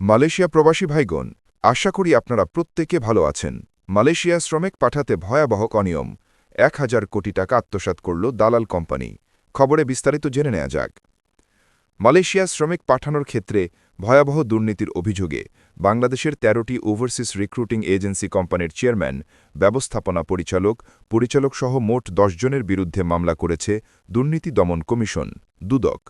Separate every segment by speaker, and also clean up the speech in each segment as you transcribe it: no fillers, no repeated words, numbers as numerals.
Speaker 1: Malaysia প্রবাসী ভাইগণ, আশা করি আপনারা প্রত্যেকে ভালো আছেন। মালয়েশিয়া শ্রমিক পাঠাতে ভয়াবহ অনিয়ম, ১,০০০ কোটি টাকা আত্মসাৎ করল দালাল কোম্পানি। খবরে বিস্তারিত জেনে নেওয়া যাক। মালয়েশিয়া শ্রমিক পাঠানোর ক্ষেত্রে ভয়াবহ দুর্নীতির অভিযোগে বাংলাদেশের ১৩টি ওভারসিজ রিক্রুটিং এজেন্সি কোম্পানির চেয়ারম্যান, ব্যবস্থাপনা পরিচালকসহ মোট ১০ জনের বিরুদ্ধে মামলা করেছে দুর্নীতি দমন কমিশন, দুদক।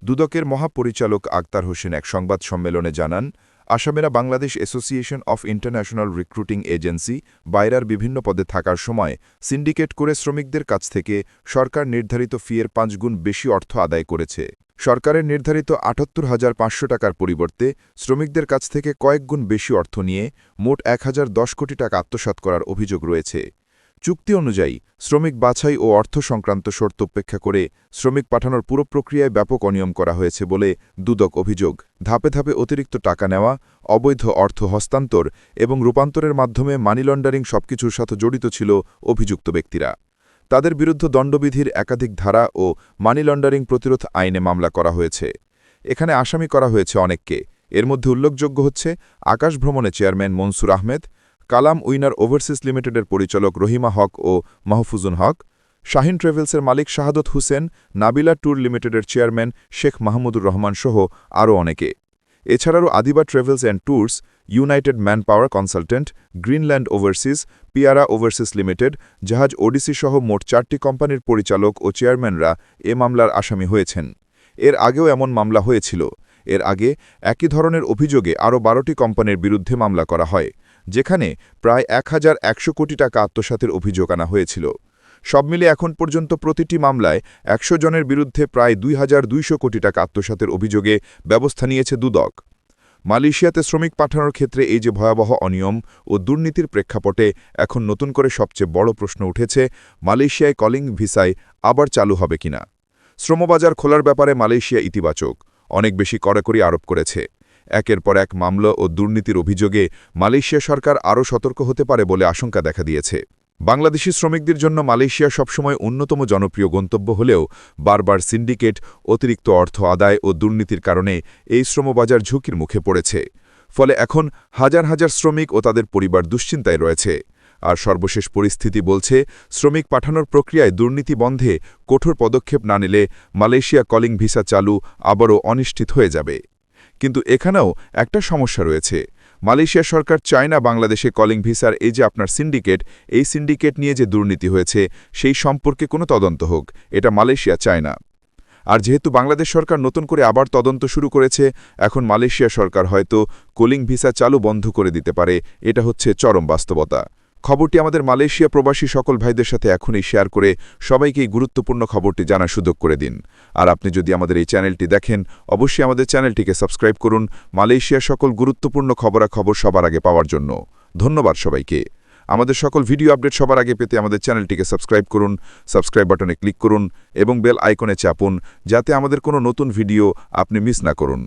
Speaker 1: দুদকের মহাপরিচালক আক্তার হোসেন এক সংবাদ সম্মেলনে জানান, আসামেরা Bangladesh association of international recruiting agency বাইরার বিভিন্ন পদে থাকার সময় সিন্ডিকেট করে শ্রমিকদের কাছ থেকে সরকার নির্ধারিত ফিয়ের ৫ গুণ বেশি অর্থ আদায় করেছে। সরকারের নির্ধারিত ৭৮,৫০০ টাকার পরিবর্তে শ্রমিকদের কাছ থেকে কয়েক গুণ বেশি অর্থ নিয়ে মোট ১,০১০ কোটি টাকা আত্মসাৎ করার অভিযোগ রয়েছে। চুক্তি অনুযায়ী শ্রমিক বাছাই ও অর্থ সংক্রান্ত শর্ত উপেক্ষা করে শ্রমিক পাঠানোর পুরো প্রক্রিয়ায় ব্যাপক অনিয়ম করা হয়েছে বলে দুদক অভিযোগ। ধাপে ধাপে অতিরিক্ত টাকা নেওয়া, অবৈধ অর্থ হস্তান্তর এবং রূপান্তরের মাধ্যমে মানি লন্ডারিং সবকিছুর সাথে জড়িত ছিল অভিযুক্ত ব্যক্তিরা। তাদের বিরুদ্ধে দণ্ডবিধির একাধিক ধারা ও মানি লন্ডারিং প্রতিরোধ আইনে মামলা করা হয়েছে। এখানে আসামি করা হয়েছে অনেককে। এর মধ্যে উল্লেখযোগ্য হচ্ছে আকাশ ভ্রমণে চেয়ারম্যান মনসুর আহমেদ, কালাম উইনার ওভারসিজ লিমিটেডের পরিচালক রহিমা হক ও মাহফুজুন হক, শাহিন ট্রাভেলসের মালিক শাহাদত হুসেন, নাবিলা ট্যুর লিমিটেডের চেয়ারম্যান শেখ মাহমুদুর রহমান সহ আরও অনেকে। এছাড়াও Adiba travels and tours, United man power consultant, Greenland overseas, পিয়ারা ওভারসিজ লিমিটেড, জাহাজ ওডিসি সহ মোট ৪টি কোম্পানির পরিচালক ও চেয়ারম্যানরা এ মামলার আসামি হয়েছেন। এর আগেও এমন মামলা হয়েছিল। এর আগে একই ধরনের অভিযোগে আরও ১২টি কোম্পানির বিরুদ্ধে মামলা করা হয়, যেখানে প্রায় ১,১০০ কোটি টাকা আত্মসাতের অভিযোগ আনা হয়েছিল। সব মিলে এখন পর্যন্ত প্রতিটি মামলায় ১০০ জনের বিরুদ্ধে প্রায় ২,২০০ কোটি টাকা আত্মসাতের অভিযোগে ব্যবস্থা নিয়েছে দুদক। মালয়েশিয়াতে শ্রমিক পাঠানোর ক্ষেত্রে এই যে ভয়াবহ অনিয়ম ও দুর্নীতির প্রেক্ষাপটে এখন নতুন করে সবচেয়ে বড় প্রশ্ন উঠেছে, মালয়েশিয়ায় কলিং ভিসায় আবার চালু হবে কিনা। শ্রমবাজার খোলার ব্যাপারে মালয়েশিয়া ইতিবাচক, অনেক বেশি কড়াকড়ি আরোপ করেছে। একের পর এক মামলা ও দুর্নীতির অভিযোগে মালয়েশিয়া সরকার আরও সতর্ক হতে পারে বলে আশঙ্কা দেখা দিয়েছে। বাংলাদেশি শ্রমিকদের জন্য মালয়েশিয়া সবসময় অন্যতম জনপ্রিয় গন্তব্য হলেও বারবার সিন্ডিকেট, অতিরিক্ত অর্থ আদায় ও দুর্নীতির কারণে এই শ্রমবাজার ঝুঁকির মুখে পড়েছে। ফলে এখন হাজার হাজার শ্রমিক ও তাদের পরিবার দুশ্চিন্তায় রয়েছে। আর সর্বশেষ পরিস্থিতি বলছে, শ্রমিক পাঠানোর প্রক্রিয়ায় দুর্নীতি বন্ধে কঠোর পদক্ষেপ না নিলে মালয়েশিয়া কলিং ভিসা চালু আবারও অনিশ্চিত হয়ে যাবে। কিন্তু এখানেও একটা সমস্যা রয়েছে। মালয়েশিয়া সরকার চায় না বাংলাদেশে কলিং ভিসার এই যে আপনার সিন্ডিকেট, এই সিন্ডিকেট নিয়ে যে দুর্নীতি হয়েছে সেই সম্পর্কে কোনো তদন্ত হোক, এটা মালয়েশিয়া চায় না। আর যেহেতু বাংলাদেশ সরকার নতুন করে আবার তদন্ত শুরু করেছে, এখন মালয়েশিয়া সরকার হয়তো কলিং ভিসা চালু বন্ধ করে দিতে পারে। এটা হচ্ছে চরম বাস্তবতা। খবরটি আমাদের মালয়েশিয়া প্রবাসী সকল ভাইদের সাথে এখনই শেয়ার করে সবাইকে এই গুরুত্বপূর্ণ খবরটি জানার সুযোগ করে দিন। আর আপনি যদি আমাদের এই চ্যানেলটি দেখেন, অবশ্যই আমাদের চ্যানেলটিকে সাবস্ক্রাইব করুন মালয়েশিয়ার সকল গুরুত্বপূর্ণ খবরাখবর সবার আগে পাওয়ার জন্য। ধন্যবাদ সবাইকে। আমাদের সকল ভিডিও আপডেট সবার আগে পেতে আমাদের চ্যানেলটিকে সাবস্ক্রাইব করুন, সাবস্ক্রাইব বাটনে ক্লিক করুন এবং বেল আইকনে চাপুন, যাতে আমাদের কোনো নতুন ভিডিও আপনি মিস না করুন।